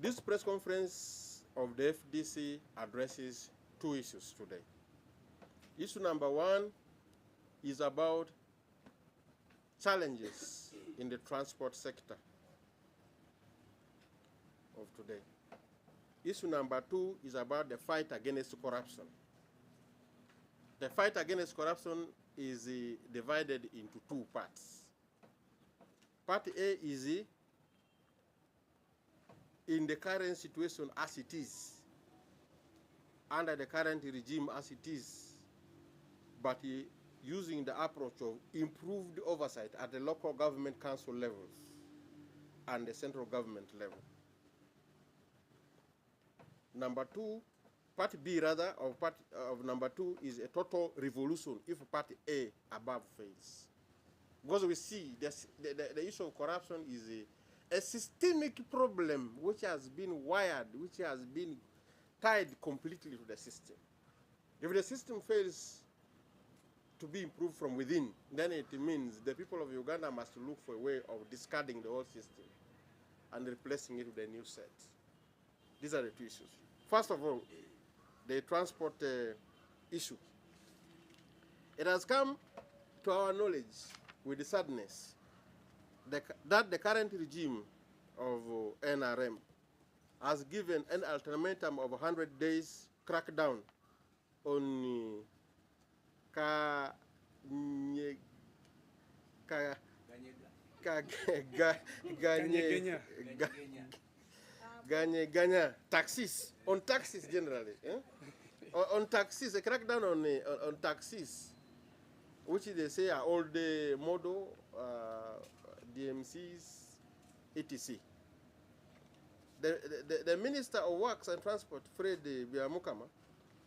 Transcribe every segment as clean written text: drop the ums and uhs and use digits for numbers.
This press conference of the FDC addresses two issues today. Issue number one is about challenges in the transport sector of today. Issue number two is about the fight against corruption. The fight against corruption is divided into two parts. Part A is in the current situation as it is, under the current regime as it is, but using the approach of improved oversight at the local government council levels and the central government level. Number two, part B rather, of number two is a total revolution if part A above fails. Because we see the issue of corruption is a systemic problem which has been wired, which has been tied completely to the system. If the system fails to be improved from within, then it means the people of Uganda must look for a way of discarding the old system and replacing it with a new set. These are the two issues. First of all, the transport issue. It has come to our knowledge with sadness that the current regime of NRM has given an ultimatum of 100 days crackdown on taxis, on taxis generally. On taxis, a crackdown on taxis, which they say are all the model, DMCs, etc. The Minister of Works and Transport, Fred Biamukama,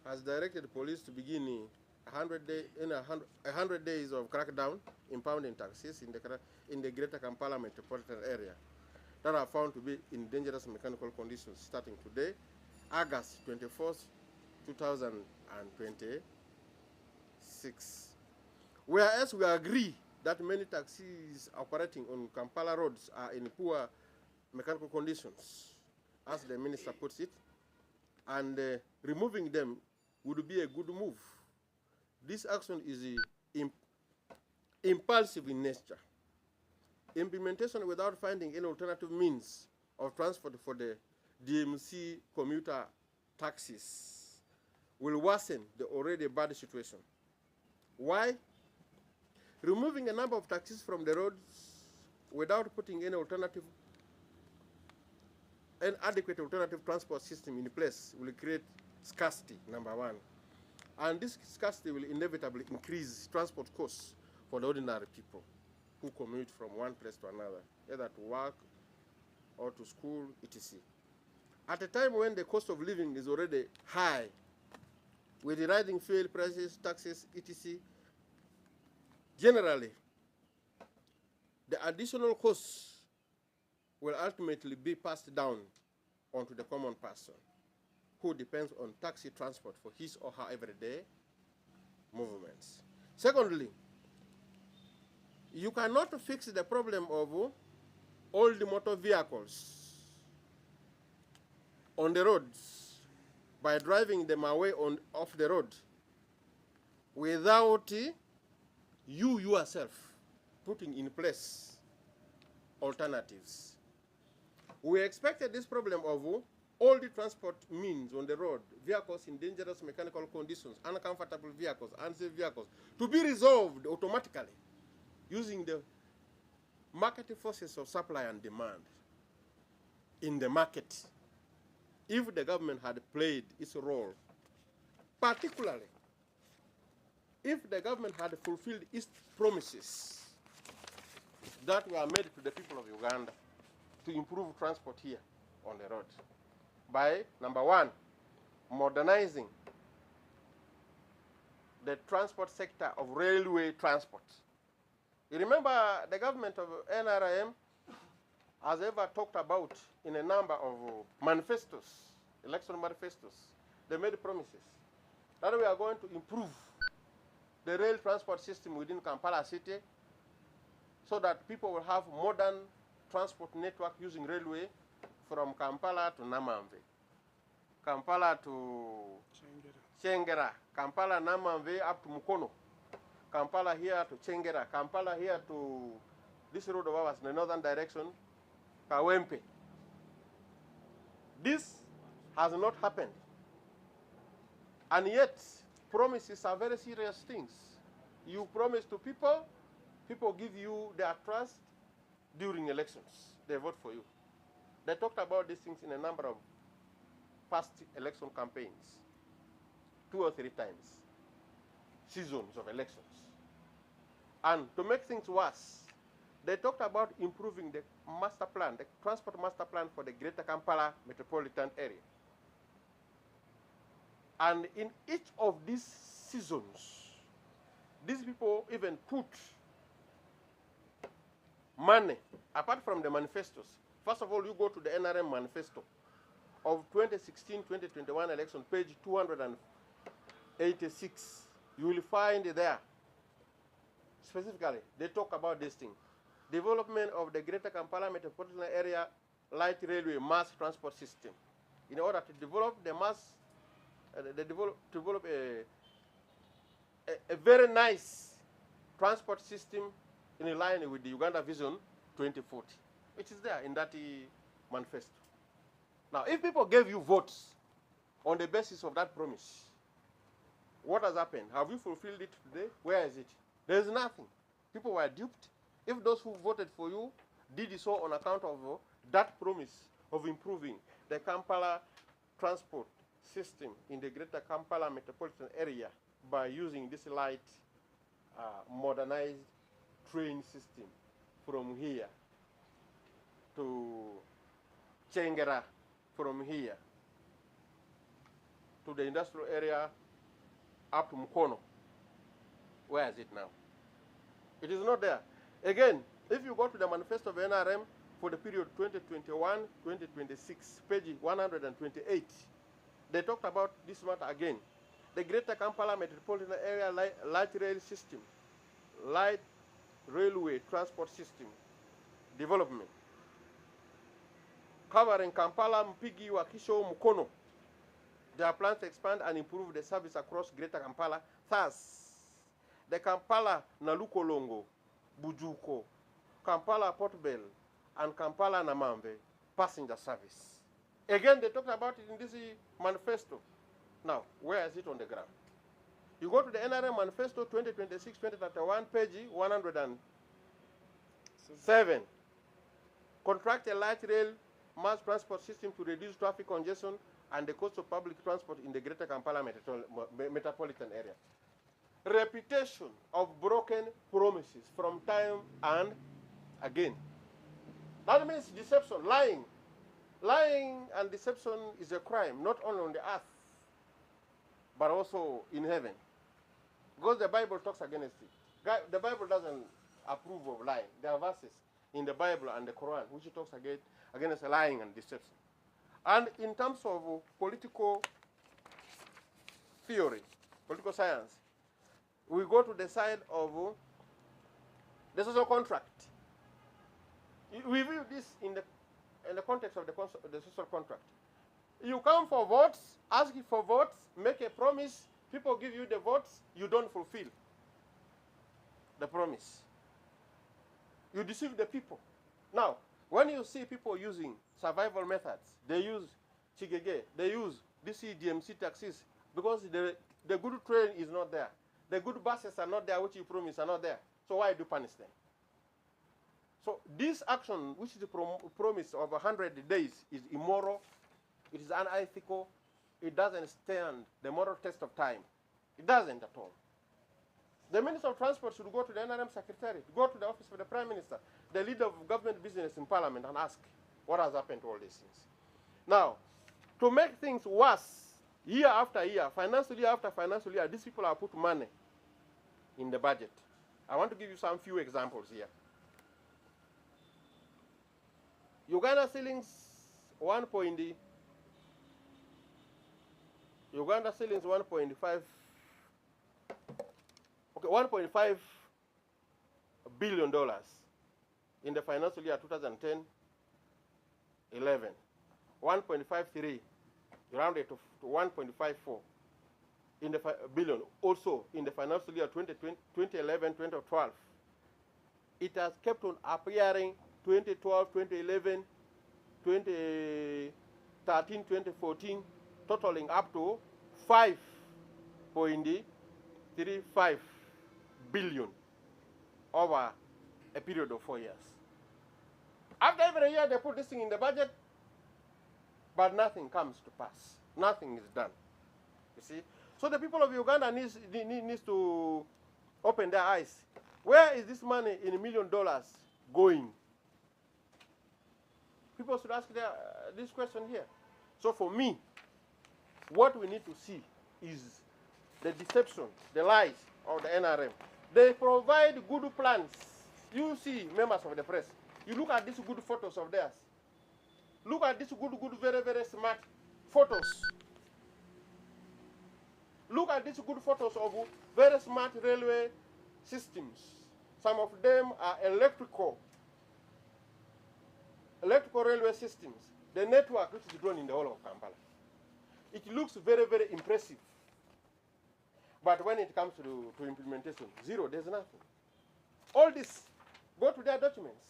has directed police to begin 100 days of crackdown impounding taxis in the Greater Kampala metropolitan area that are found to be in dangerous mechanical conditions starting today, August 24th, 2026. Whereas we agree that many taxis operating on Kampala roads are in poor mechanical conditions, as the minister puts it, and removing them would be a good move. This action is impulsive in nature. Implementation without finding any alternative means of transport for the DMC commuter taxis will worsen the already bad situation. Why? Removing a number of taxis from the roads without putting any adequate alternative transport system in place will create scarcity, number one. And this scarcity will inevitably increase transport costs for the ordinary people who commute from one place to another, either to work or to school, etc. At a time when the cost of living is already high, with the rising fuel prices, taxes, etc., generally, the additional costs will ultimately be passed down onto the common person who depends on taxi transport for his or her everyday movements. Secondly, you cannot fix the problem of old motor vehicles on the roads by driving them away off the road without you yourself putting in place alternatives. We expected this problem of all the transport means on the road, vehicles in dangerous mechanical conditions, uncomfortable vehicles, unsafe vehicles, to be resolved automatically using the market forces of supply and demand in the market. If the government had played its role, particularly if the government had fulfilled its promises that were made to the people of Uganda to improve transport here on the road by, number one, modernizing the transport sector of railway transport. You remember the government of NRM has ever talked about in a number of manifestos, election manifestos. They made promises that we are going to improve the rail transport system within Kampala city so that people will have modern transport network using railway from Kampala to Namamve, Kampala to Chengera, Kampala, Namamve up to Mukono, Kampala here to Chengera, Kampala here to this road of ours in the northern direction, Kawempe. This has not happened. And yet, promises are very serious things. You promise to people, people give you their trust during elections. They vote for you. They talked about these things in a number of past election campaigns, 2 or 3 times, seasons of elections. And to make things worse, they talked about improving the master plan, the transport master plan for the Greater Kampala metropolitan area. And in each of these seasons, these people even put money, apart from the manifestos. First of all, you go to the NRM manifesto of 2016-2021 election, page 286. You will find there, specifically, they talk about this thing. Development of the Greater Kampala metropolitan area light railway mass transport system. In order to develop the mass, develop a very nice transport system in line with the Uganda Vision 2040. It is there in that manifesto. Now, if people gave you votes on the basis of that promise, what has happened? Have you fulfilled it today? Where is it? There is nothing. People were duped. If those who voted for you did so on account of that promise of improving the Kampala transport system in the Greater Kampala metropolitan area by using this light modernized train system from here to Chengera, from here to the industrial area up to Mukono. Where is it now? It is not there. Again, if you go to the manifesto of NRM for the period 2021-2026, page 128, they talked about this matter again. The Greater Kampala metropolitan area light rail system, light railway transport system development, covering Kampala, Mpigi, Wakisho, Mukono. There are plans to expand and improve the service across Greater Kampala. Thus, the Kampala Nalukolongo, Bujuko, Kampala Port Bell, and Kampala Namamve passenger service. Again, they talked about it in this manifesto. Now, where is it on the ground? You go to the NRM manifesto 2026-2031, page 107. Contract a light rail mass transport system to reduce traffic congestion and the cost of public transport in the Greater Kampala metropolitan area. Reputation of broken promises from time and again. That means deception, lying. Lying and deception is a crime, not only on the earth, but also in heaven. Because the Bible talks against it. The Bible doesn't approve of lying. There are verses in the Bible and the Quran which talks against lying and deception. And in terms of political theory, political science, we go to the side of the social contract. We view this in the context of the social contract. You come for votes, ask for votes, make a promise, people give you the votes, you don't fulfill the promise. You deceive the people. Now, when you see people using survival methods, they use Chigege, they use DMC taxis, because the good train is not there. The good buses are not there, which you promise are not there. So why do you punish them? So this action, which is the promise of 100 days, is immoral, it is unethical, it doesn't stand the moral test of time. It doesn't at all. The Minister of Transport should go to the NRM Secretariat, go to the office of the Prime Minister, the leader of government business in Parliament, and ask what has happened to all these things. Now, to make things worse, year after year, financial year after financial year, these people have put money in the budget. I want to give you some few examples here. Uganda shillings 1.5 $1.5 billion in the financial year 2010-11. 1.53, rounded to 1.54 in the billion. Also, in the financial year 2011, 2012, it has kept on appearing 2012, 2011, 2013, 2014, totaling up to 5.35 billion over a period of 4 years. After every year, they put this thing in the budget, but nothing comes to pass. Nothing is done. You see? So the people of Uganda needs to open their eyes. Where is this money in $1 million going? People should ask this question here. So for me, what we need to see is the deception, the lies of the NRM. They provide good plans. You see, members of the press, you look at these good photos of theirs. Look at these good, very, very smart photos. Look at these good photos of very smart railway systems. Some of them are electrical railway systems. The network which is grown in the whole of Kampala. It looks very, very impressive. But when it comes to implementation, zero, there's nothing. All this, go to their documents.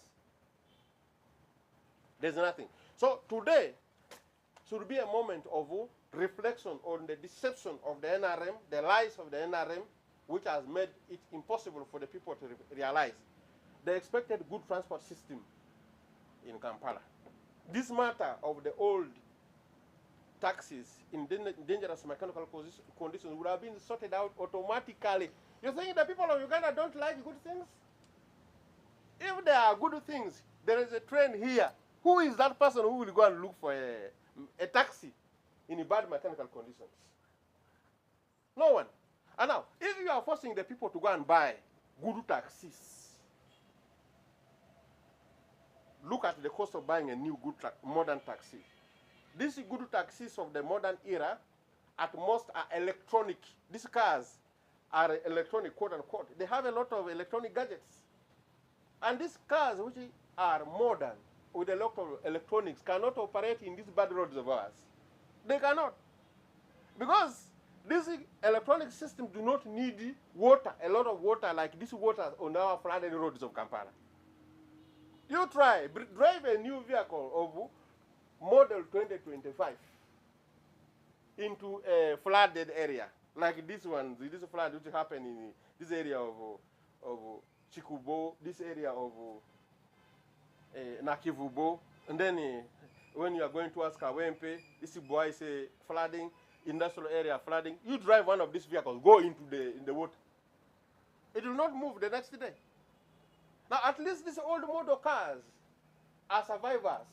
There's nothing. So today should be a moment of reflection on the deception of the NRM, the lies of the NRM, which has made it impossible for the people to realize the expected good transport system in Kampala. This matter of the old taxis in dangerous mechanical conditions would have been sorted out automatically. You think the people of Uganda don't like good things? If there are good things, there is a train here. Who is that person who will go and look for a taxi in bad mechanical conditions? No one. And now, if you are forcing the people to go and buy good taxis, look at the cost of buying a new good modern taxi. These good taxis of the modern era, at most, are electronic. These cars are electronic, quote unquote. They have a lot of electronic gadgets. And these cars, which are modern, with a lot of electronics, cannot operate in these bad roads of ours. They cannot. Because these electronic systems do not need water, a lot of water, like this water on our flooded roads of Kampala. You try, drive a new vehicle of model 2025 into a flooded area, like this one, this flood which happened in this area of Chikubo, this area of Nakivubo, and then when you are going towards Kawempe, this boy is flooding, industrial area flooding. You drive one of these vehicles, go into the water. It will not move the next day. Now, at least these old model cars are survivors.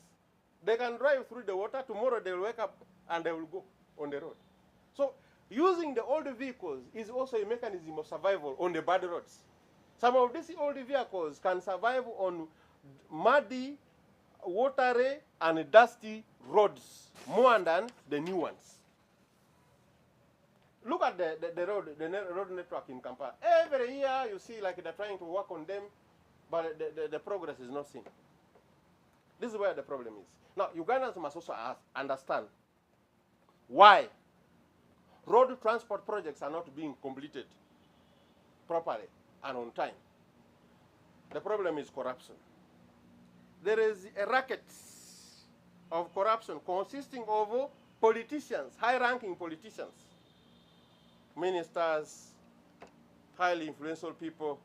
They can drive through the water. Tomorrow they will wake up and they will go on the road. So using the old vehicles is also a mechanism of survival on the bad roads. Some of these old vehicles can survive on muddy, watery, and dusty roads more than the new ones. Look at the road network in Kampala. Every year you see like they're trying to work on them, but the progress is not seen. This is where the problem is. Now, Ugandans must also understand why road transport projects are not being completed properly and on time. The problem is corruption. There is a racket of corruption consisting of politicians, high-ranking politicians, ministers, highly influential people,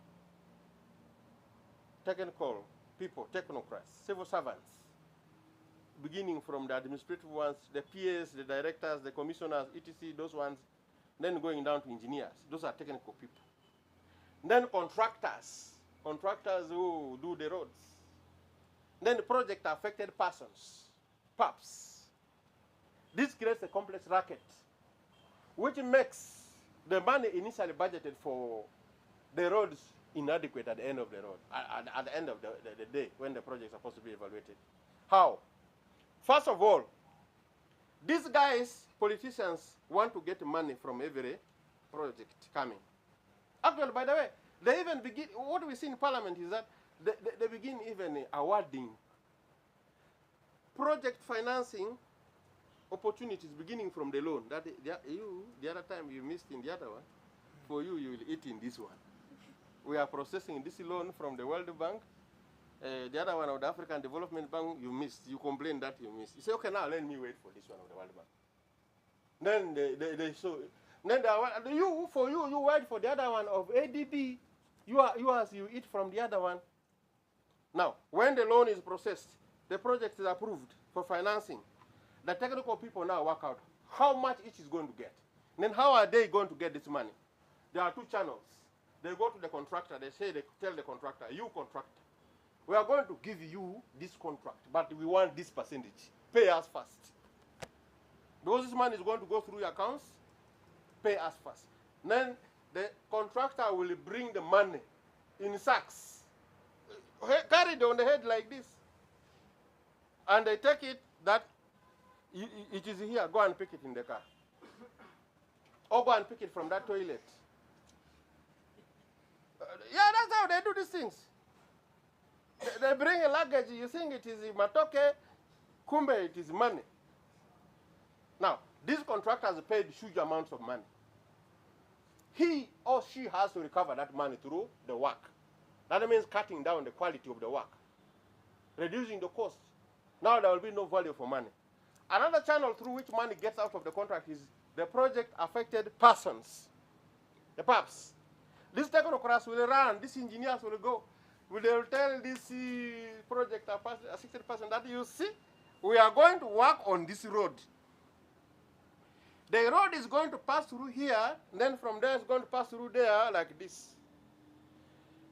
technical people, technocrats, civil servants, beginning from the administrative ones, the PAs, the directors, the commissioners, etc., those ones, then going down to engineers. Those are technical people. Then contractors who do the roads. Then project-affected persons, PAPs. This creates a complex racket, which makes the money initially budgeted for the roads inadequate at the end of the road, at the end of the day when the project is supposed to be evaluated. How? First of all, these guys, politicians, want to get money from every project coming. Actually, by the way, they even begin, what we see in Parliament is that they begin even awarding project financing opportunities beginning from the loan. That the other time you missed in the other one. For you, you will eat in this one. We are processing this loan from the World Bank. The other one of the African Development Bank, you missed. You complained that you missed. You say, okay, now let me wait for this one of the World Bank. Then they show. Then you wait for the other one of ADB. You eat from the other one. Now, when the loan is processed, the project is approved for financing. The technical people now work out how much each is going to get. And then how are they going to get this money? There are two channels. They go to the contractor. They tell the contractor, you contractor, we are going to give you this contract, but we want this percentage. Pay us first. Because this money is going to go through your accounts, pay us first. Then the contractor will bring the money in sacks, carried on the head like this. And they take it that it is here, go and pick it in the car. Or go and pick it from that toilet. Yeah, that's how they do these things. They bring a luggage, you think it is matoke, kumbe it is money. Now, this contractor has paid huge amounts of money. He or she has to recover that money through the work. That means cutting down the quality of the work, reducing the cost. Now there will be no value for money. Another channel through which money gets out of the contract is the project affected persons, the PAPs. These technocrats will run, these engineers will go. They will tell this project affected person that you see, we are going to work on this road. The road is going to pass through here, and then from there it's going to pass through there like this.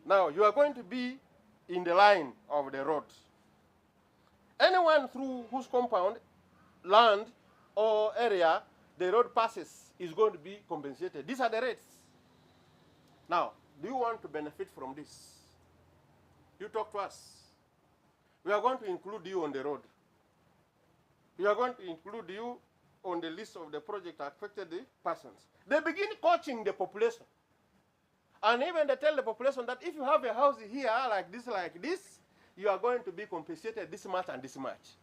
Now, you are going to be in the line of the road. Anyone through whose compound, land, or area the road passes is going to be compensated. These are the rates. Now, do you want to benefit from this? You talk to us. We are going to include you on the road. We are going to include you on the list of the project affected persons. They begin coaching the population. And even they tell the population that if you have a house here like this, you are going to be compensated this much and this much.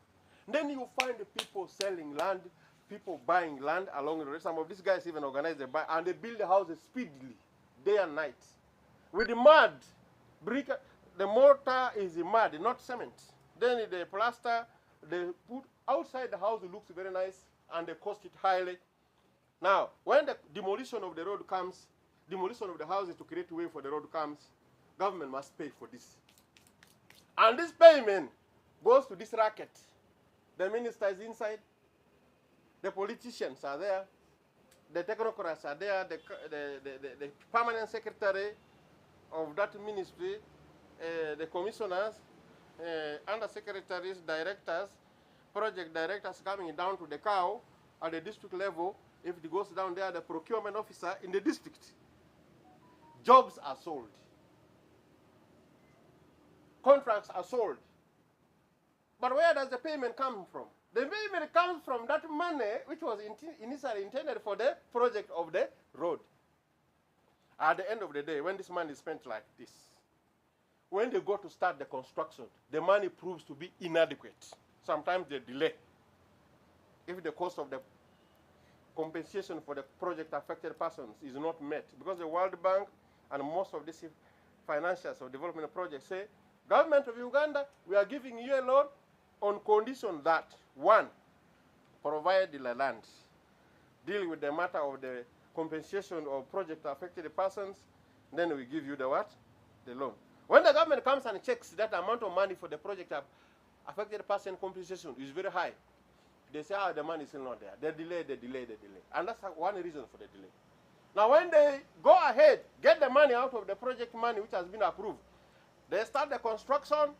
Then you find the people selling land, people buying land along the road. Some of these guys even organize the buy, and they build the houses speedily, day and night. With the mud, brick, the mortar is the mud, not cement. Then the plaster, they put outside the house, it looks very nice, and they cost it highly. Now, when the demolition of the road comes, demolition of the houses to create way for the road comes, government must pay for this. And this payment goes to this racket. The minister is inside, the politicians are there, the technocrats are there, the permanent secretary of that ministry, the commissioners, undersecretaries, directors, project directors coming down to the cow at the district level. If it goes down there, the procurement officer in the district. Jobs are sold. Contracts are sold. But where does the payment come from? The payment comes from that money which was initially intended for the project of the road. At the end of the day, when this money is spent like this, when they go to start the construction, the money proves to be inadequate. Sometimes they delay. If the cost of the compensation for the project affected persons is not met, because the World Bank and most of these financials of development projects say, government of Uganda, we are giving you a loan on condition that, one, provide the land, deal with the matter of the compensation of project affected persons, then we give you the what? The loan. When the government comes and checks that amount of money for the project affected person compensation is very high, they say, the money is still not there. They delay. And that's one reason for the delay. Now, when they go ahead, get the money out of the project money which has been approved, they start the construction,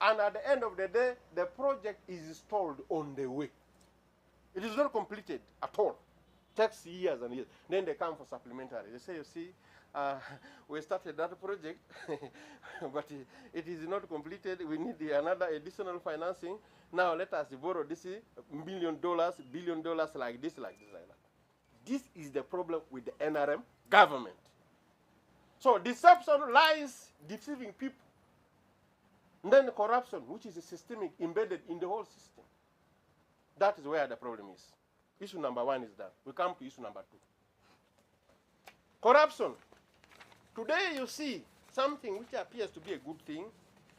and at the end of the day, the project is installed on the way. It is not completed at all. It takes years and years. Then they come for supplementary. They say, you see, we started that project, but it is not completed. We need another additional financing. Now let us borrow this $1 billion, billion like this, like that. This is the problem with the NRM government. So deception lies deceiving people. And then corruption, which is a systemic embedded in the whole system. That is where the problem is. Issue number one is that. We come to issue number two. Corruption. Today you see something which appears to be a good thing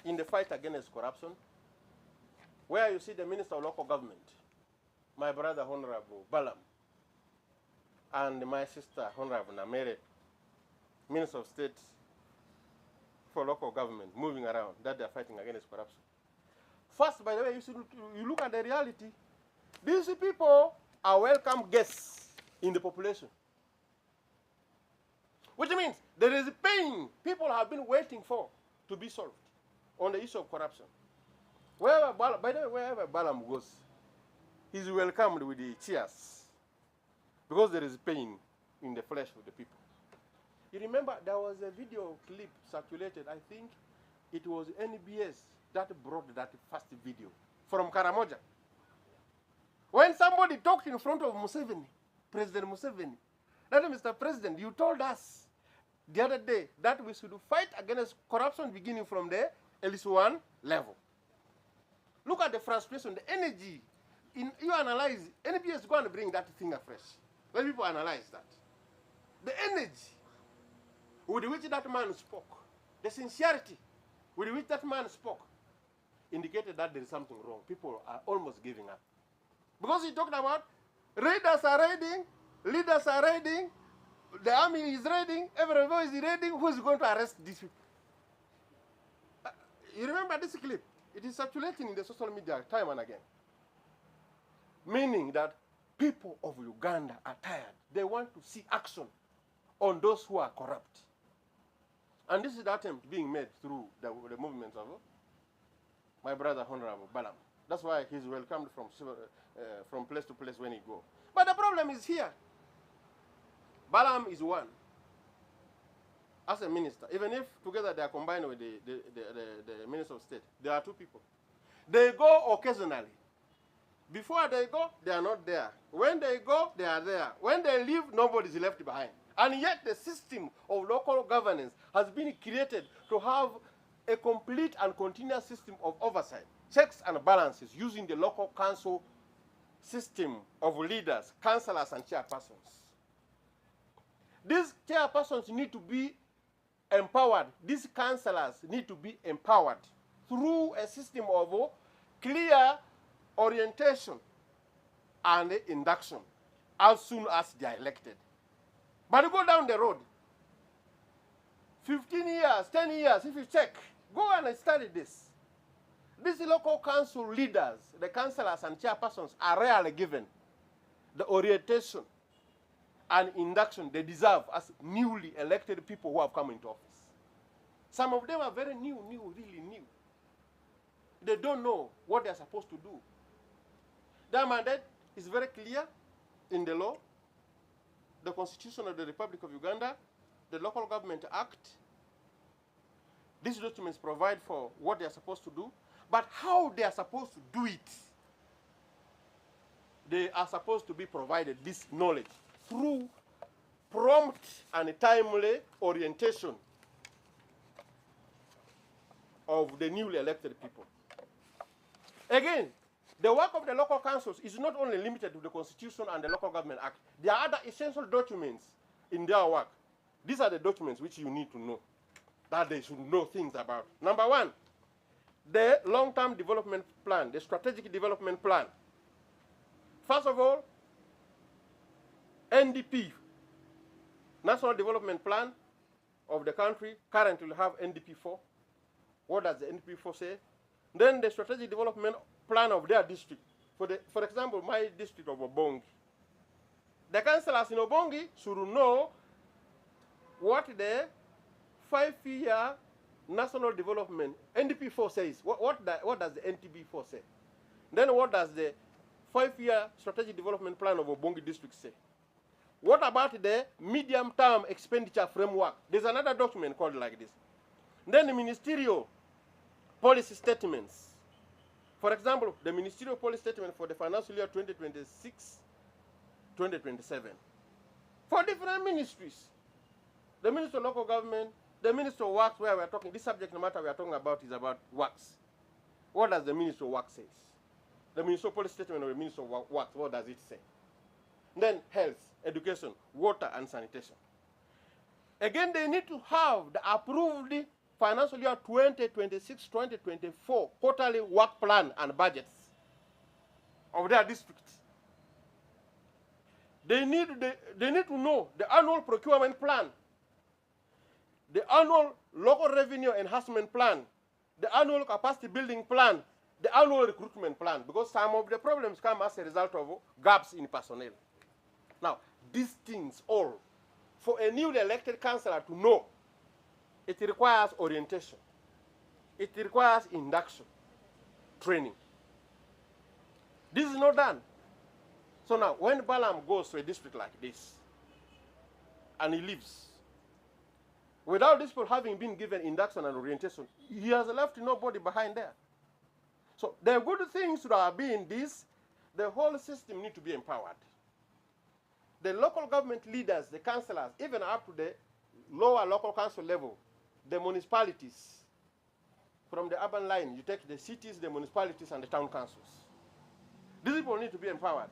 in the fight against corruption, where you see the Minister of Local Government, my brother Honorable Balam, and my sister Honorable Namere, Minister of State for Local Government, moving around, that they are fighting against corruption. First, by the way, you look at the reality. These people are welcome guests in the population. Which means there is pain people have been waiting for to be solved on the issue of corruption. By the way, wherever Balam goes, he's welcomed with the cheers because there is pain in the flesh of the people. You remember there was a video clip circulated, I think it was NBS that brought that first video from Karamoja. When somebody talked in front of Museveni, President Museveni, that Mr. President, you told us the other day that we should fight against corruption beginning from the LC1 level. Look at the frustration, the energy. You analyze, NBS is going to bring that thing afresh. Let people analyze that. The energy with which that man spoke, the sincerity with which that man spoke, indicated that there is something wrong. People are almost giving up. Because he talked about raiders are raiding, leaders are raiding, the army is raiding, everybody is raiding, who is going to arrest these people? You remember this clip? It is circulating in the social media time and again. Meaning that people of Uganda are tired. They want to see action on those who are corrupt. And this is the attempt being made through the movements of my brother Honorable Balam. That's why he's welcomed from place to place when he goes. But the problem is here. Balam is one. As a minister, even if together they are combined with the Minister of State, there are two people. They go occasionally. Before they go, they are not there. When they go, they are there. When they leave, nobody is left behind. And yet the system of local governance has been created to have a complete and continuous system of oversight, checks and balances using the local council system of leaders, councillors and chairpersons. These chairpersons need to be empowered. These councillors need to be empowered through a system of clear orientation and induction as soon as they are elected. But go down the road, 15 years, 10 years, if you check, go and study this. These local council leaders, the councillors and chairpersons, are rarely given the orientation and induction they deserve as newly elected people who have come into office. Some of them are very new, really new. They don't know what they're supposed to do. Their mandate is very clear in the law, the Constitution of the Republic of Uganda, the Local Government Act. These documents provide for what they are supposed to do, but how they are supposed to do it, they are supposed to be provided this knowledge through prompt and timely orientation of the newly elected people. Again, the work of the local councils is not only limited to the Constitution and the Local Government Act. There are other essential documents in their work. These are the documents which you need to know, that they should know things about. Number one, the long-term development plan, the strategic development plan. First of all, NDP, National Development Plan of the country, currently will have NDP4. What does the NDP4 say? Then the strategic development plan of their district. For example, my district of Obongi. The councillors in Obongi should know what the 5-year national development NDP4 says. What does the NTB4 say? Then what does the 5-year strategic development plan of Obongi district say? What about the medium-term expenditure framework? There's another document called like this. Then the ministerial policy statements. For example, the ministerial policy statement for the financial year 2026-2027. For different ministries. The Minister of Local Government, the Minister of Works, where we are talking, this subject matter we are talking about is about works. What does the Minister of Works say? The municipal statement of the Minister of Works, what does it say? Then health, education, water, and sanitation. Again, they need to have the approved financial year 2026-2024 quarterly work plan and budgets of their district. They need to know the annual procurement plan, the annual local revenue enhancement plan, the annual capacity building plan, the annual recruitment plan, because some of the problems come as a result of gaps in personnel. Now, these things all, for a newly elected councillor to know, it requires orientation. It requires induction, training. This is not done. So now, when Balaam goes to a district like this, and he leaves, without these people having been given induction and orientation, he has left nobody behind there. So the good things should have been this: the whole system needs to be empowered. The local government leaders, the councillors, even up to the lower local council level, the municipalities, from the urban line, you take the cities, the municipalities, and the town councils. These people need to be empowered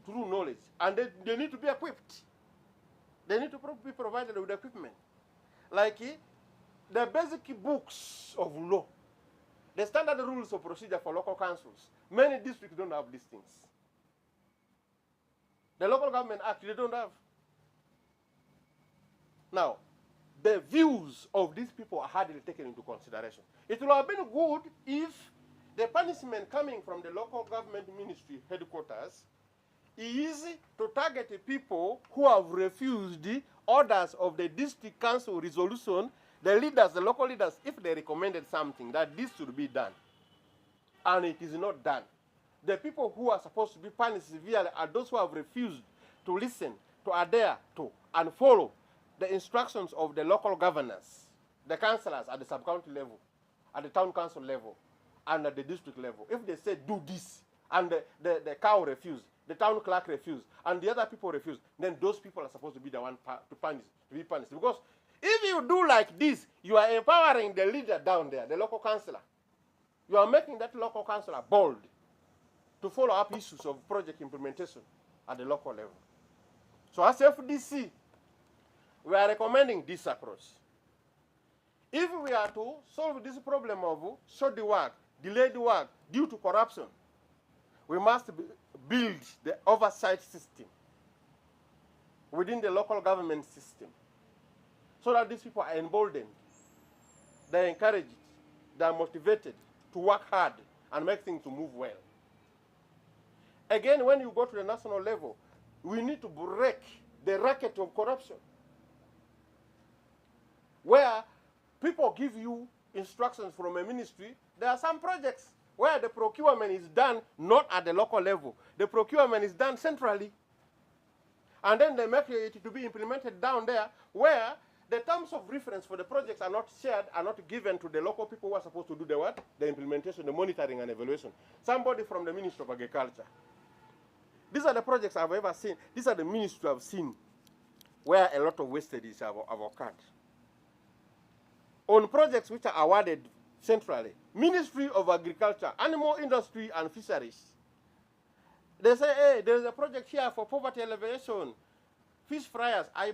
through knowledge, and they need to be equipped. They need to be provided with equipment. Like the basic books of law, the standard rules of procedure for local councils. Many districts don't have these things. The Local Government Act, they don't have. Now, the views of these people are hardly taken into consideration. It would have been good if the punishment coming from the local government ministry headquarters is to target the people who have refused the orders of the district council resolution, the leaders, the local leaders, if they recommended something, that this should be done. And it is not done. The people who are supposed to be punished severely are those who have refused to listen, to adhere to, and follow the instructions of the local governors, the councillors at the sub-county level, at the town council level, and at the district level. If they say do this, and the cow refused, the town clerk refused, and the other people refused, then those people are supposed to be the one to be punished. Because if you do like this, you are empowering the leader down there, the local councillor. You are making that local councillor bold to follow up issues of project implementation at the local level. So as FDC, we are recommending this approach. If we are to solve this problem of shoddy work, delayed work due to corruption, we must build the oversight system within the local government system so that these people are emboldened, they are encouraged, they are motivated to work hard and make things to move well. Again, when you go to the national level, we need to break the racket of corruption, where people give you instructions from a ministry. There are some projects where the procurement is done not at the local level. The procurement is done centrally. And then they make it to be implemented down there, where the terms of reference for the projects are not shared, are not given to the local people who are supposed to do the what? The implementation, the monitoring and evaluation. Somebody from the Ministry of Agriculture. These are the projects I've ever seen. These are the ministries I've seen where a lot of wastage have occurred. On projects which are awarded centrally, Ministry of Agriculture, Animal Industry and Fisheries. They say, hey, there's a project here for poverty alleviation, fish fryers. I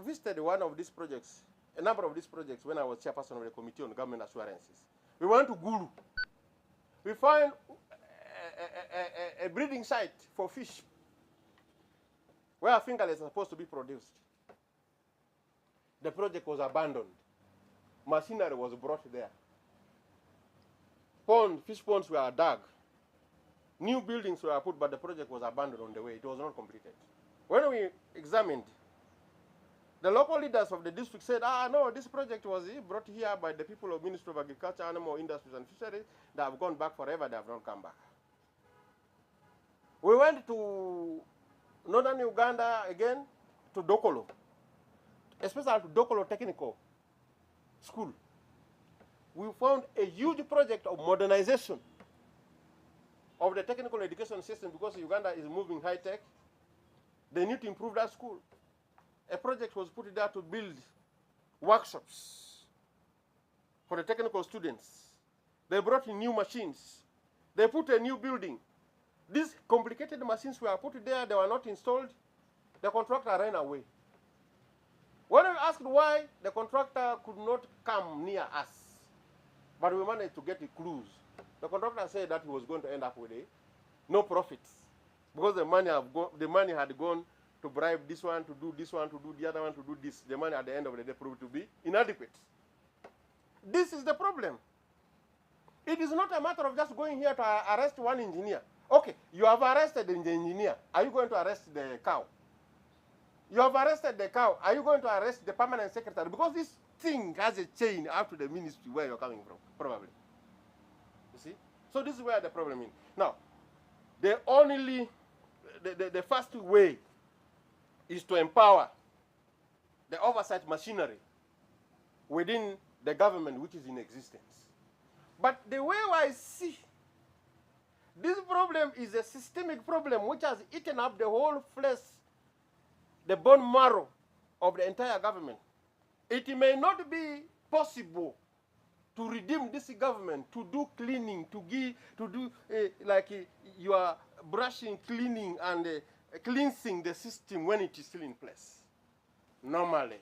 visited one of these projects, a number of these projects when I was chairperson of the Committee on Government Assurances. We went to Gulu. We found a breeding site for fish where fingerlings are supposed to be produced. The project was abandoned. Machinery was brought there. Fish ponds were dug. New buildings were put, but the project was abandoned on the way. It was not completed. When we examined, the local leaders of the district said, no, this project was brought here by the people of Ministry of Agriculture, Animal Industries and Fisheries. They have gone back forever. They have not come back. We went to northern Uganda again, to Dokolo, especially to Dokolo Technical School. We found a huge project of modernization of the technical education system because Uganda is moving high-tech. They need to improve that school. A project was put there to build workshops for the technical students. They brought in new machines. They put a new building. These complicated machines were put there, they were not installed. The contractor ran away. When we asked why, the contractor could not come near us. But we managed to get the clues. The contractor said that he was going to end up with no profits. Because the money had gone to bribe this one, to do this one, to do the other one, to do this. The money at the end of the day proved to be inadequate. This is the problem. It is not a matter of just going here to arrest one engineer. Okay, you have arrested the engineer. Are you going to arrest the cow? You have arrested the cow. Are you going to arrest the permanent secretary? Because this thing has a chain up to the ministry where you're coming from, probably. You see? So this is where the problem is. Now, the first way is to empower the oversight machinery within the government which is in existence. But the way I see this problem is a systemic problem which has eaten up the whole flesh, the bone marrow of the entire government. It may not be possible to redeem this government, to do cleaning, you are brushing, cleaning, and cleansing the system when it is still in place. Normally.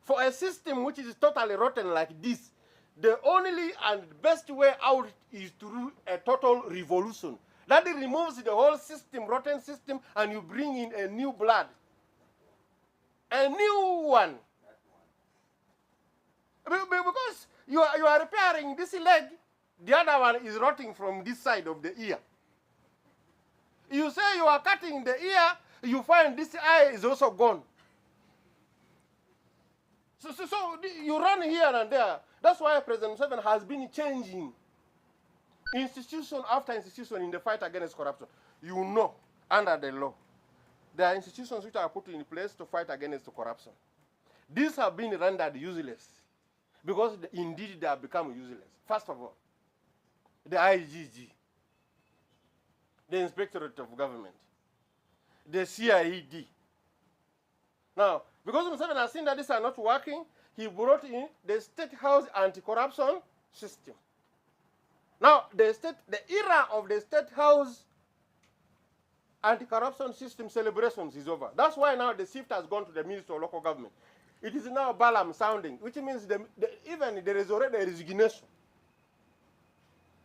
For a system which is totally rotten like this, the only and best way out is to do a total revolution. That removes the whole system, rotten system, and you bring in a new blood. A new one. Because you are repairing this leg, the other one is rotting from this side of the ear. You say you are cutting the ear, you find this eye is also gone. So you run here and there. That's why President Museveni has been changing institution after institution in the fight against corruption. You know, under the law, there are institutions which are put in place to fight against corruption. These have been rendered useless because indeed they have become useless. First of all, the IGG, the Inspectorate of Government, the CIED. Now, because Museveni has seen that these are not working, he brought in the State House anti-corruption system. Now, the era of the State House anti-corruption system celebrations is over. That's why now the shift has gone to the Ministry of Local Government. It is now Balaam sounding, which means even there is already a resignation.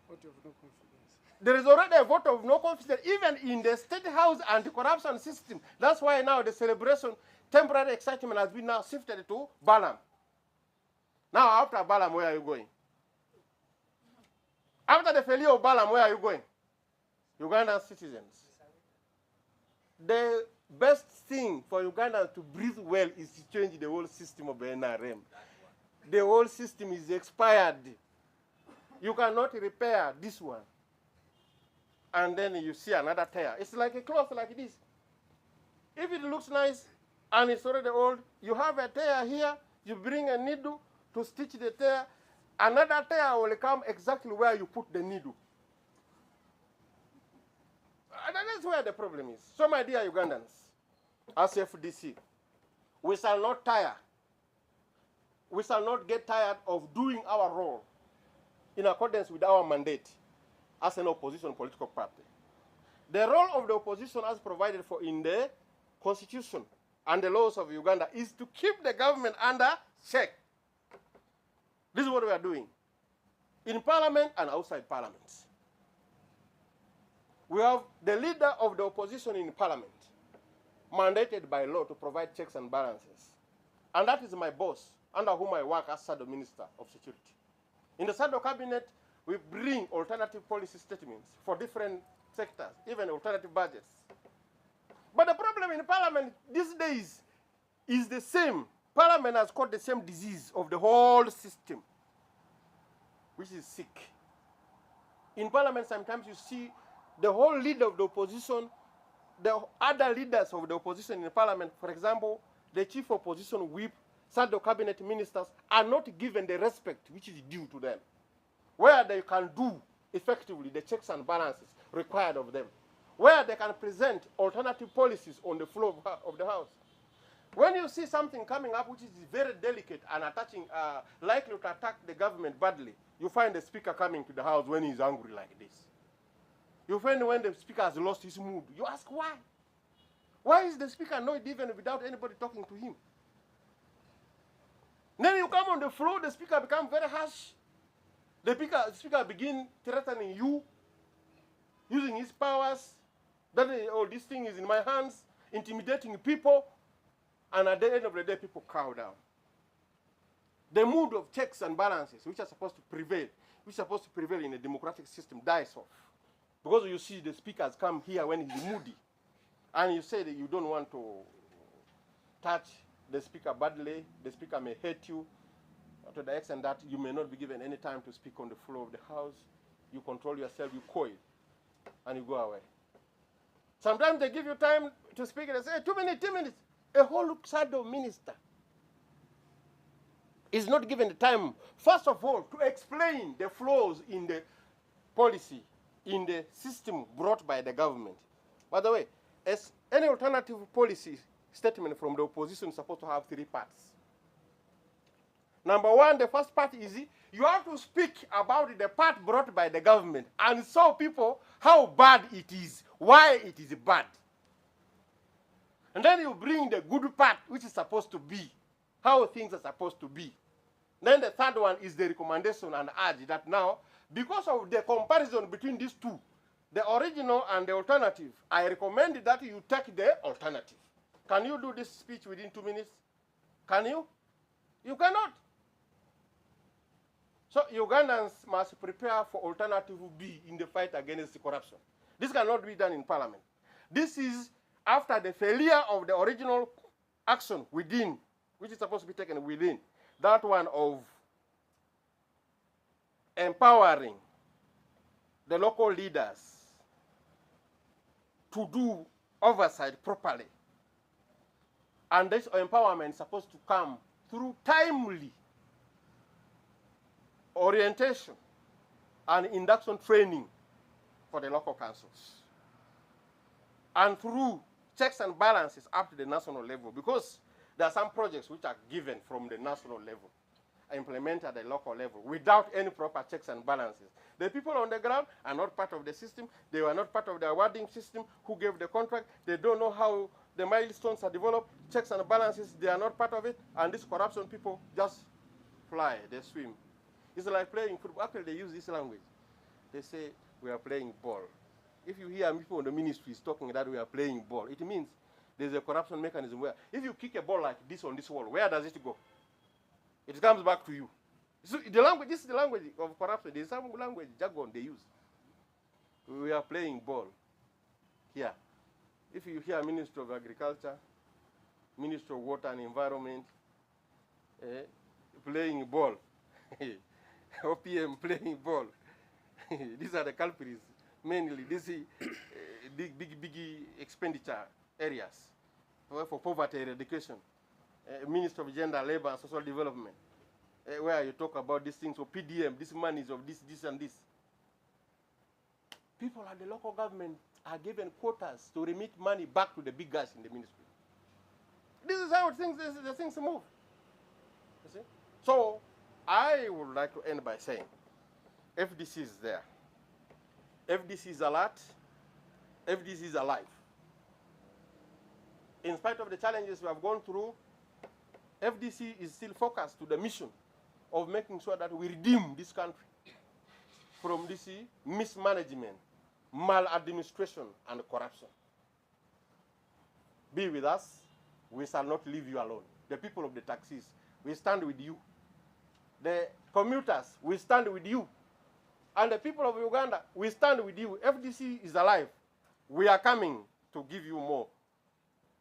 Vote of no confidence. There is already a vote of no confidence, even in the State House anti-corruption system. That's why now the celebration, temporary excitement has been now shifted to Balaam. Now, after Balaam, where are you going? After the failure of Balaam, where are you going? Ugandan citizens. The best thing for Uganda to breathe well is to change the whole system of the NRM. The whole system is expired. You cannot repair this one. And then you see another tear. It's like a cloth like this. If it looks nice and it's already old, you have a tear here, you bring a needle to stitch the tear. Another tear will come exactly where you put the needle. And that's where the problem is. So, my dear Ugandans, as FDC, we shall not tire. We shall not get tired of doing our role in accordance with our mandate as an opposition political party. The role of the opposition as provided for in the Constitution and the laws of Uganda is to keep the government under check. This is what we are doing in Parliament and outside Parliament. We have the leader of the opposition in Parliament, mandated by law to provide checks and balances. And that is my boss, under whom I work as Shadow Minister of Security. In the Shadow Cabinet, we bring alternative policy statements for different sectors, even alternative budgets. But the problem in Parliament these days is the same. Parliament has caught the same disease of the whole system, which is sick. In Parliament, sometimes you see the whole leader of the opposition, the other leaders of the opposition in Parliament, for example, the chief opposition whip, Shadow Cabinet ministers, are not given the respect which is due to them, where they can do effectively the checks and balances required of them, where they can present alternative policies on the floor of the House. When you see something coming up which is very delicate and attaching, likely to attack the government badly, you find the speaker coming to the house when he's angry like this. You find when the speaker has lost his mood, you ask why? Why is the speaker annoyed even without anybody talking to him? Then you come on the floor, the speaker becomes very harsh. The speaker begin threatening you, using his powers, that all this thing is in my hands, intimidating people, and at the end of the day, people cow down. The mood of checks and balances, which are supposed to prevail in a democratic system, dies off. Because you see the speakers come here when he's moody, and you say that you don't want to touch the speaker badly, the speaker may hate you to the extent that you may not be given any time to speak on the floor of the house. You control yourself, you coil, and you go away. Sometimes they give you time to speak, and they say, hey, 2 minutes, 2 minutes. A whole shadow minister is not given the time, first of all, to explain the flaws in the policy, in the system brought by the government. By the way, as any alternative policy statement from the opposition is supposed to have 3 parts. Number 1, the first part is you have to speak about the part brought by the government and show people how bad it is, why it is bad. And then you bring the good part, which is supposed to be, how things are supposed to be. Then the third one is the recommendation and urge that now, because of the comparison between these two, the original and the alternative, I recommend that you take the alternative. Can you do this speech within 2 minutes? Can you? You cannot. So Ugandans must prepare for alternative B in the fight against corruption. This cannot be done in parliament. This is after the failure of the original action within, which is supposed to be taken within, that one of empowering the local leaders to do oversight properly. And this empowerment is supposed to come through timely orientation and induction training for the local councils, and through checks and balances up to the national level, because there are some projects which are given from the national level, implemented at the local level without any proper checks and balances. The people on the ground are not part of the system. They were not part of the awarding system. Who gave the contract? They don't know how the milestones are developed. Checks and balances, they are not part of it. And these corruption people just fly, they swim. It's like playing football. Actually, they use this language. They say, we are playing ball. If you hear people in the ministries talking that we are playing ball, it means there's a corruption mechanism where if you kick a ball like this on this wall, where does it go? It comes back to you. So the language, this is the language of corruption. There's some language, jargon they use. We are playing ball here. If you hear Minister of Agriculture, Minister of Water and Environment, playing ball, OPM playing ball, these are the culprits. Mainly, this is big expenditure areas for poverty eradication. Minister of Gender, Labor and Social Development, where you talk about these things, or PDM, this money is of this, and this. People at the local government are given quotas to remit money back to the big guys in the ministry. This is how the things move. You see? So, I would like to end by saying, FDC is there. FDC is alert. FDC is alive. In spite of the challenges we have gone through, FDC is still focused to the mission of making sure that we redeem this country from this mismanagement, maladministration, and corruption. Be with us. We shall not leave you alone. The people of the taxis, we stand with you. The commuters, we stand with you. And the people of Uganda, we stand with you. FDC is alive. We are coming to give you more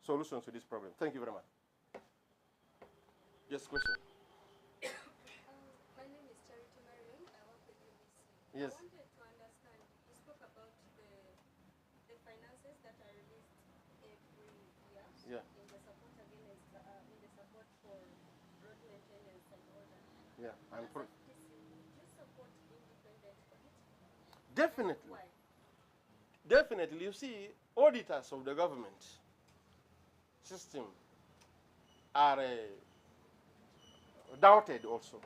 solutions to this problem. Thank you very much. Yes, question. My name is Charity Marion. I work with UBC. Yes. I wanted to understand, you spoke about the finances that are released every year Yeah. in the support against, in the support for road maintenance and all that. Yeah. As FDC, do you support independent audit? Definitely. Why? Definitely. You see, auditors of the government system are doubted also.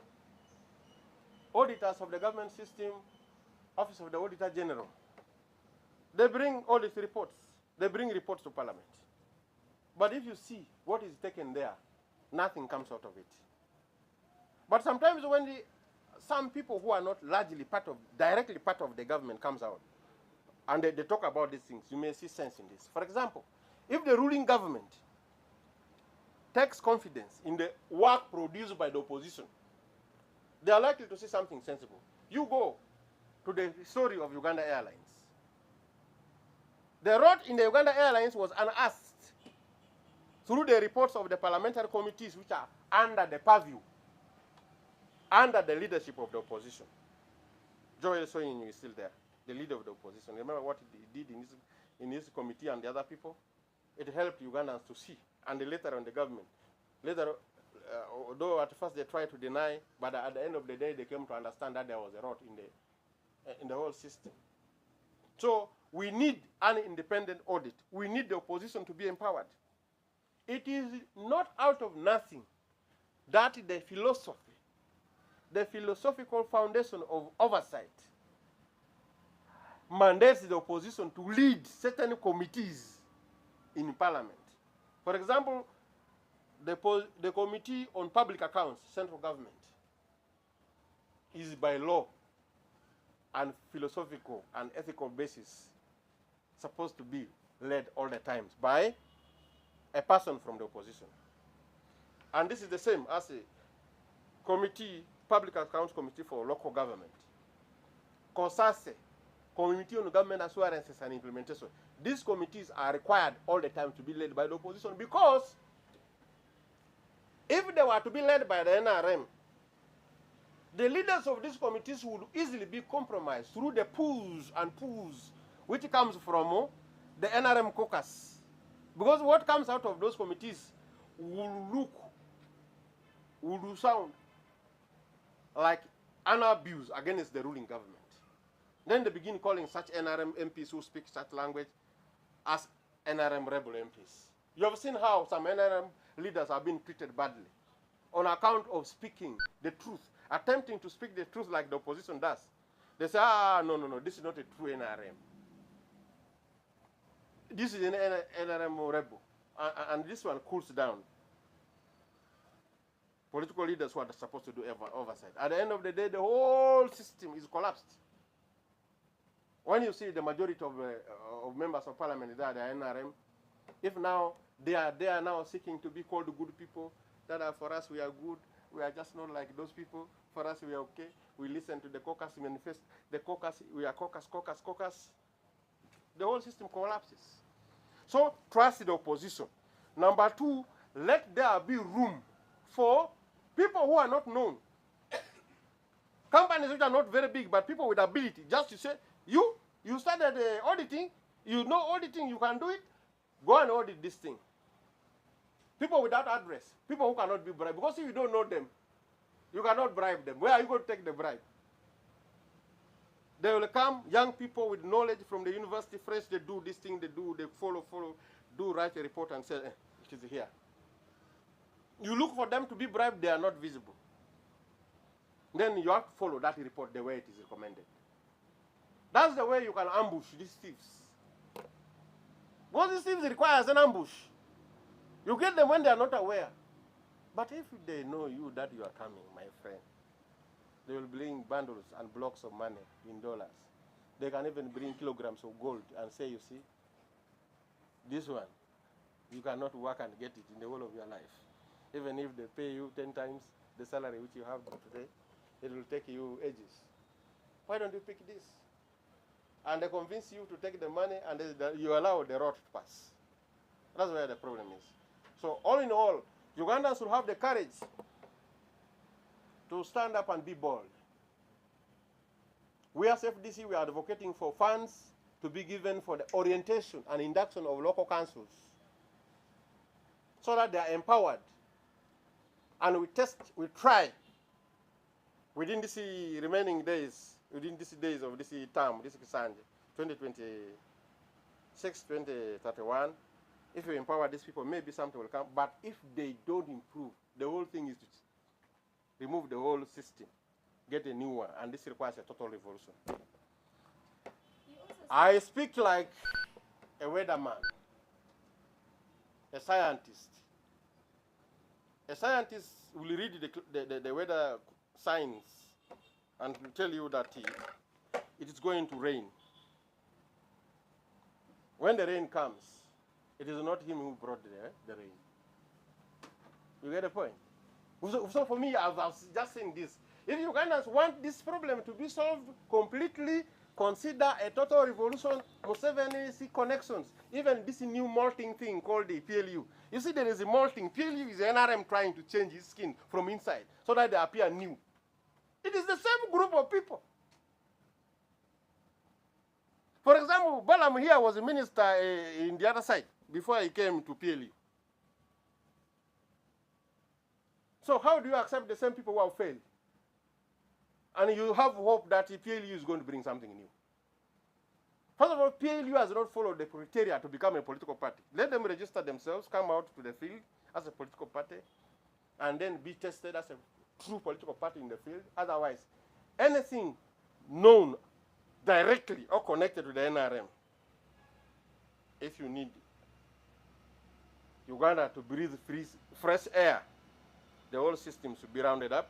Auditors of the government system, Office of the Auditor General, they bring audit reports. They bring reports to Parliament. But if you see what is taken there, nothing comes out of it. But sometimes when some people who are not largely directly part of the government comes out, and they talk about these things, you may see sense in this. For example, if the ruling government takes confidence in the work produced by the opposition, they are likely to see something sensible. You go to the story of Uganda Airlines. The road in the Uganda Airlines was unasked through the reports of the parliamentary committees which are under the purview, under the leadership of the opposition. Joel Soyinyu is still there, the leader of the opposition. Remember what he did in his committee and the other people? It helped Ugandans to see, and later on the government. Later, although at first they tried to deny, but at the end of the day they came to understand that there was a rot in the whole system. So we need an independent audit. We need the opposition to be empowered. It is not out of nothing that the philosophical foundation of oversight mandates the opposition to lead certain committees in Parliament. For example, the Committee on Public Accounts, Central Government, is by law and philosophical and ethical basis supposed to be led all the time by a person from the opposition. And this is the same as a committee, Public Accounts Committee for Local Government. COSASE, Committee on Government Assurances and Implementation. These committees are required all the time to be led by the opposition, because if they were to be led by the NRM, the leaders of these committees would easily be compromised through the pulls and pulls which comes from the NRM caucus. Because what comes out of those committees will sound like an abuse against the ruling government. Then they begin calling such NRM MPs who speak such language as NRM rebel MPs. You have seen how some NRM leaders have been treated badly on account of speaking the truth, attempting to speak the truth like the opposition does. They say, no, this is not a true NRM. This is an NRM rebel. And this one cools down political leaders who are supposed to do oversight. At the end of the day, the whole system is collapsed. When you see the majority of members of parliament that are NRM, if now they are now seeking to be called good people, that are for us we are good, we are just not like those people, for us we are okay, we listen to the caucus manifest, the caucus, we are caucus, the whole system collapses. So trust the opposition. Number two, let there be room for people who are not known. Companies which are not very big, but people with ability, just to say, you started auditing, you know auditing, you can do it, go and audit this thing. People without address, people who cannot be bribed, because if you don't know them, you cannot bribe them. Where are you going to take the bribe? They will come, young people with knowledge from the university, fresh, they do this thing, they follow, do write a report and say, it is here. You look for them to be bribed, they are not visible. Then you have to follow that report the way it is recommended. That's the way you can ambush these thieves. Because these thieves requires an ambush. You get them when they are not aware. But if they know you that you are coming, my friend, they will bring bundles and blocks of money in dollars. They can even bring kilograms of gold and say, you see, this one, you cannot work and get it in the whole of your life. Even if they pay you 10 times the salary which you have today, it will take you ages. Why don't you pick this? And they convince you to take the money, and you allow the road to pass. That's where the problem is. So all in all, Ugandans will have the courage to stand up and be bold. We as FDC, we are advocating for funds to be given for the orientation and induction of local councils so that they are empowered. And we try within these remaining days, within these days of this term, this Kisanje, 2026, 2031, If you empower these people, maybe something will come. But if they don't improve, the whole thing is to remove the whole system, get a new one, and this requires a total revolution. I speak like a weatherman, a scientist. A scientist will read the weather signs and will tell you that it is going to rain. When the rain comes, it is not him who brought the rain. You get the point? So for me, I was just saying this. If Ugandans want this problem to be solved completely, consider a total revolution. Museveni see connections. Even this new molting thing called the PLU. You see, there is a molting. PLU is the NRM trying to change his skin from inside so that they appear new. It is the same group of people. For example, Balam here was a minister in the other side before he came to PLU. So how do you accept the same people who have failed? And you have hope that the PLU is going to bring something new. First of all, PLU has not followed the criteria to become a political party. Let them register themselves, come out to the field as a political party, and then be tested as a true political party in the field. Otherwise, anything known directly or connected to the NRM, if you need Uganda to breathe fresh air, the whole system should be rounded up,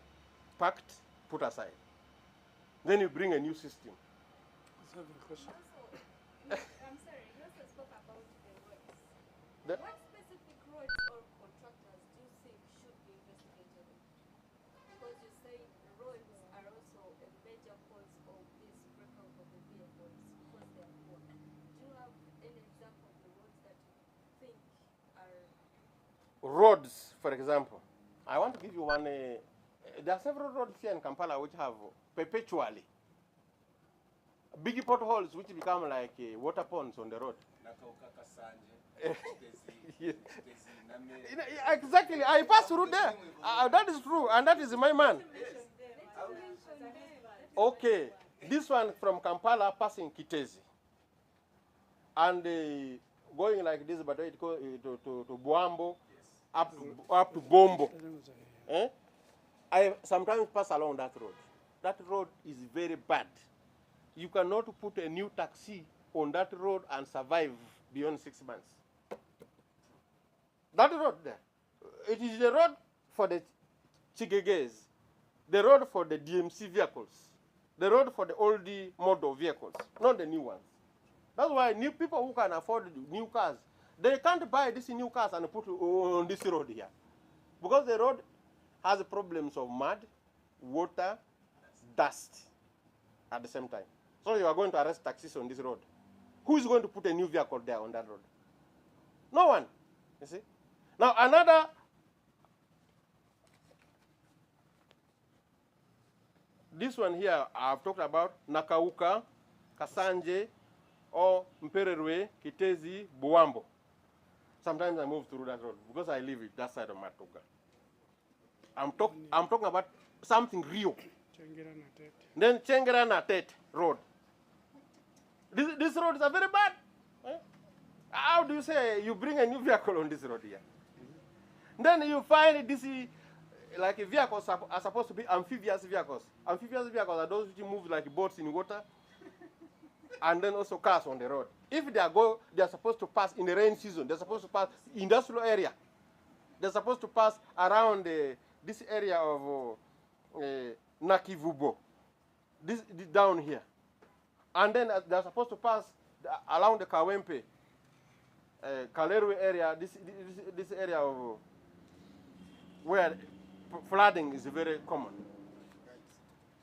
packed, put aside. Then you bring a new system. I have a question. I'm sorry, you also spoke about the roads. What specific roads or contractors do you think should be investigated? Because you say roads are also a major cause of this breakup of the vehicles because they are poor. Do you have any example of the roads that you think are... Roads, for example. I want to give you one. There are several roads here in Kampala which have perpetually big potholes which become like water ponds on the road. Yes. Exactly. I passed through there. That is true, and that is my man. Okay. This one from Kampala passing Kitezi. And going like this, but it goes to Buambo, up to Bombo. I sometimes pass along that road. That road is very bad. You cannot put a new taxi on that road and survive beyond 6 months. That road there, it is the road for the Chigeges, the road for the DMC vehicles, the road for the oldie model vehicles, not the new ones. That's why new people who can afford new cars, they can't buy these new cars and put on this road here. Because the road has problems of mud, water, dust at the same time. So you are going to arrest taxis on this road. Who is going to put a new vehicle there on that road? No one, you see. Now another, this one here I've talked about, Nakauka, Kasanje, or Mpererwe, Kitezi, Buambo. Sometimes I move through that road because I live at that side of Matoga. I'm talking about something real. Then Chengera Natet road. These roads are very bad. How do you say you bring a new vehicle on this road here? Then you find this like vehicles are supposed to be amphibious vehicles. Amphibious vehicles are those which move like boats in water, and then also cars on the road. If they are supposed to pass in the rain season. They're supposed to pass industrial area. They're supposed to pass around this area of Nakivubo, this down here, and then they're supposed to pass along the Kawempe, Kaleru area. This area of where flooding is very common.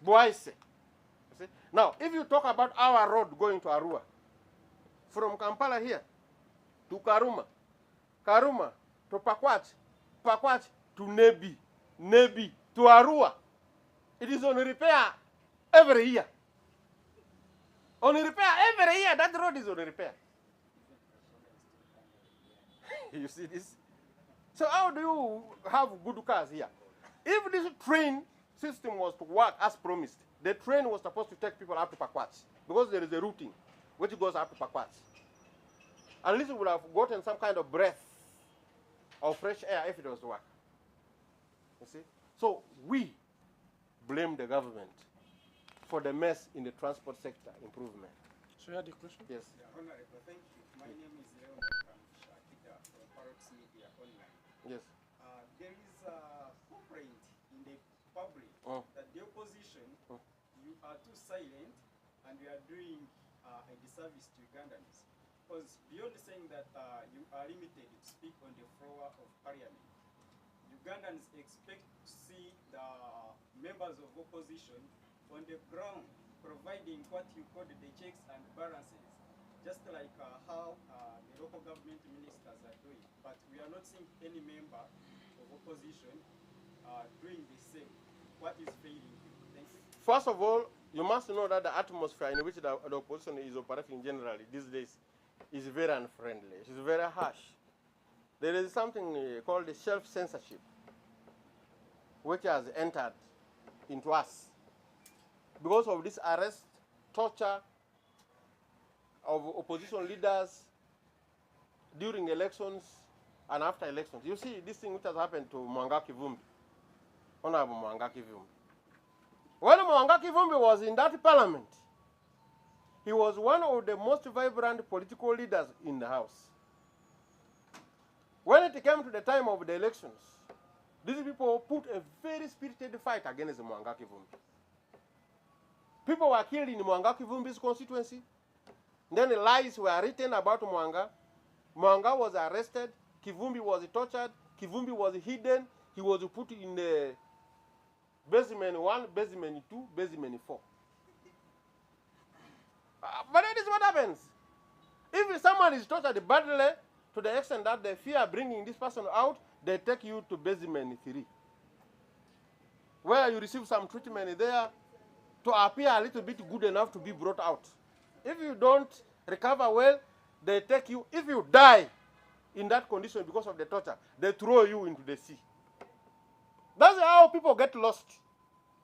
Boise. Now, if you talk about our road going to Arua, from Kampala here to Karuma, Karuma to Pakwach, Pakwach to Nebi, Nebi to Arua, it is on repair every year. On repair every year, that road is on repair. You see this? So how do you have good cars here? If this train system was to work as promised, the train was supposed to take people up to Pakwach because there is a routing which goes up to Pakwach. At least we would have gotten some kind of breath of fresh air if it was work. You see? So we blame the government for the mess in the transport sector improvement. So you had a question? Yes. Yeah, Honorable, thank you. My name is Leonard Shakida from Parrots Media Online. Yes. There is a complaint in the public that the opposition, you are too silent and you are doing a disservice to Ugandans. Because beyond saying that you are limited to speak on the floor of parliament, Ugandans expect to see the members of opposition on the ground providing what you call the checks and balances, just like how the local government ministers are doing. But we are not seeing any member of opposition doing the same. What is failing you? Thank you. First of all, you must know that the atmosphere in which the opposition is operating generally these days is very unfriendly. It is very harsh. There is something called the self-censorship, which has entered into us because of this arrest, torture of opposition leaders during elections and after elections. You see this thing which has happened to Mwanga Kivumbi, Honorable Mwanga Kivumbi. When Mwanga Kivumbi was in that parliament, he was one of the most vibrant political leaders in the house. When it came to the time of the elections, these people put a very spirited fight against Mwanga Kivumbi. People were killed in Mwanga Kivumbi's constituency. Then lies were written about Mwanga. Mwanga was arrested. Kivumbi was tortured. Kivumbi was hidden. He was put in the basement 1, basement 2, basement 4. But that is what happens. If someone is tortured badly to the extent that they fear bringing this person out, they take you to basement 3, where you receive some treatment there to appear a little bit good enough to be brought out. If you don't recover well, they take you. If you die in that condition because of the torture, they throw you into the sea. That's how people get lost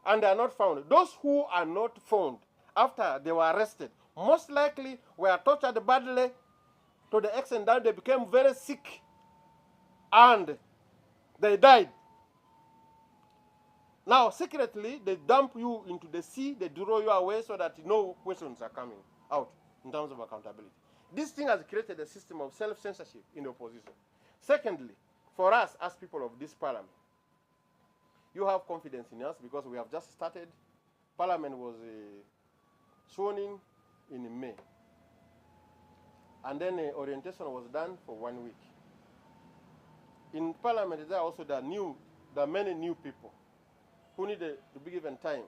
and they are not found. Those who are not found after they were arrested most likely were tortured badly to the extent that they became very sick and they died. Now, secretly, they dump you into the sea, they throw you away so that no questions are coming out in terms of accountability. This thing has created a system of self-censorship in the opposition. Secondly, for us as people of this parliament, you have confidence in us because we have just started. Parliament was sworn in May. And then orientation was done for 1 week. In parliament, there are many new people who need to be given time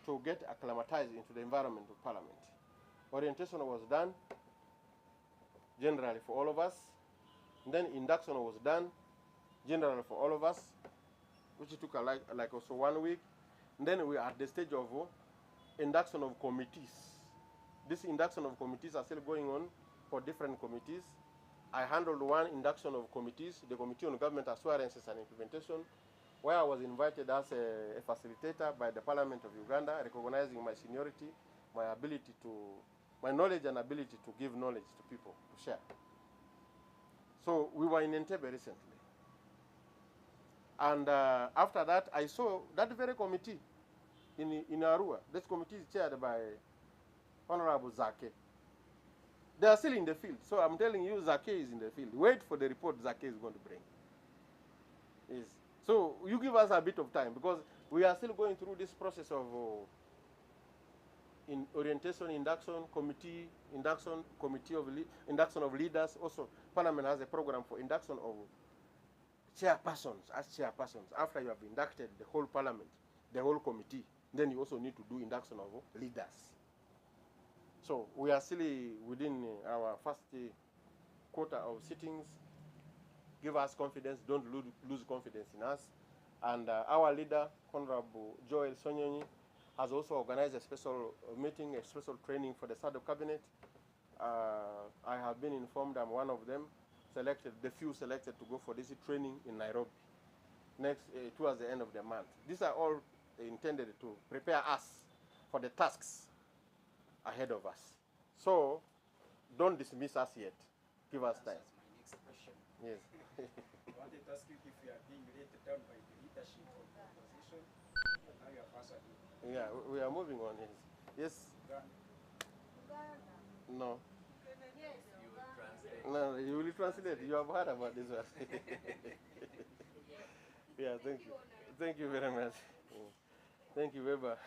to get acclimatized into the environment of parliament. Orientation was done generally for all of us. And then induction was done generally for all of us, which took like also 1 week. And then we are at the stage of induction of committees. This induction of committees are still going on for different committees. I handled one induction of committees, the Committee on Government Assurances and Implementation, where I was invited as a facilitator by the Parliament of Uganda, recognizing my seniority, my knowledge and ability to give knowledge to people, to share. So we were in Entebbe recently. And after that, I saw that very committee in Arua. This committee is chaired by Honorable Zake. They are still in the field. So I'm telling you, Zake is in the field. Wait for the report Zake is going to bring. Yes. So you give us a bit of time because we are still going through this process of in orientation, induction, committee, induction of leaders. Also, Parliament has a program for induction of chairpersons as chairpersons. After you have inducted the whole Parliament, the whole committee, then you also need to do induction of leaders. So we are still within our first quarter of sittings. Give us confidence, don't lose confidence in us. And our leader, Honorable Joel Sonyonyi, has also organized a special meeting, a special training for the SADC cabinet. I have been informed I'm one of them, the few selected to go for this training in Nairobi towards the end of the month. These are all intended to prepare us for the tasks ahead of us. So don't dismiss us yet. give us time. That's my next question. Yes. I wanted to ask you if you are being let down by the leadership of the opposition, but now you are persuaded. Yeah, we are moving on. Yes. No. No, you will translate. You have heard about this one. Yeah, thank you. Thank you very much. Thank you, Weber.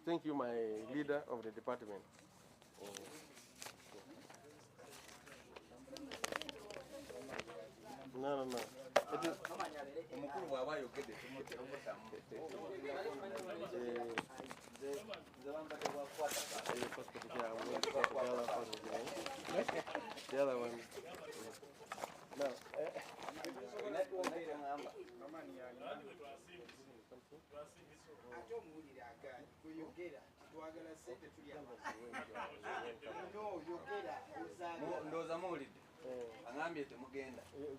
Thank you, my leader of the department. No. It is, the other one. No.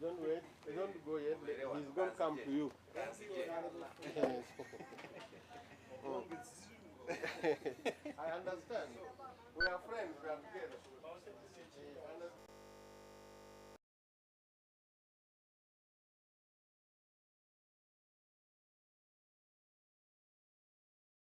Don't wait. Don't go yet. He's going to come to you. I understand. We are friends. We are together.